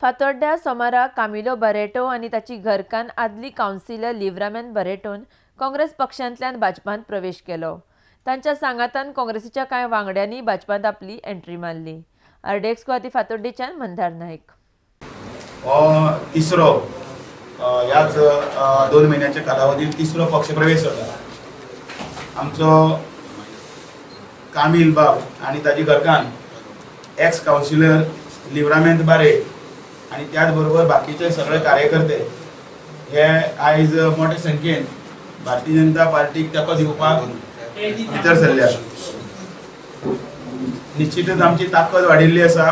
फातोड्ड्या सोमारा Camilo Barreto आणि ताची घरकान्न आदली कावन्सिलर लिव्रामेंत बरेटोन काँग्रेस पक्षांतल्यान भाजपांत प्रवेश केलो। तांच्या सांगातान काँग्रेसीच्या कांय वांगड्यांनी भाजपांत आपली एंट्री मारली। आरडीएक्स गुवाहाटी फातोड्डेच्यान मंदार नायक। तिसरो ह्याच 2 महिन्याच्या कालावधीत तिसरो पक्ष प्रवेश जाता। आमचो कामिल बाब आणि ताची घरकान्न एक्स काउन्सिलर लिव्रामेंत बारे आणि त्याच बरोबर बाकीचे सगळे कार्यकर्ते हे आयज मोठ्या संख्येन भारतीय जनता पार्टीक तेंको दिवपाक भितर सरल्या। निश्चितच आमची ताकद वाडिल्ली आसा।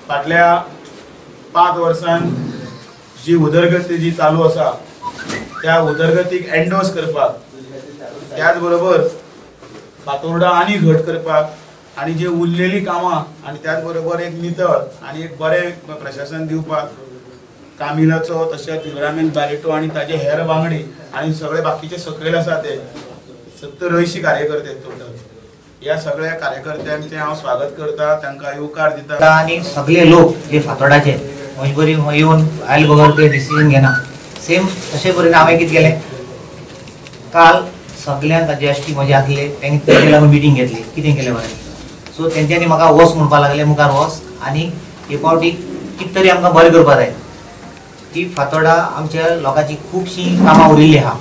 फाटल्या 5 वर्सांत जी उदरगत जी चालू आसा त्या उदरगतीक एंडोर्स करपाक, त्याच बरोबर फातोर्डा आनी घट करपाक आणि जे उरलेली कामां आणि त्याच बरोबर एक नितळ आणि एक बरें प्रशासन दिवपाक कामिलाचो तशेंच लिव्रामेंत बारेटो आणि ताजे हेर वांगडी आणि सगळे बाकीचे सकयल आसा ते 70-80 कार्यकर्ते टोटल। ह्या सगळ्या कार्यकर्त्यांचे हांव स्वागत करता, तांकां येवकार दिता। आणि सगळे लोक जे फातोर्डाचे मजबुरी येवन आयल बगर ते डिसिजन घेना सेम तशे परीन हांवें कितें केलें, काल सगळ्यांक जीएसटी मजे आसले तेंचे लागून मिटींग घेतली, कितें केलें बरें। सो तेंच्यांनी म्हाका वच म्हणपाक लागले, मुखार वच आनी हे फावटी कितें तरी आमकां बरें करपाक जाय। ती फातोर्डा आमच्या लोकांची खुबशीं कामां उरिल्लीं आहा।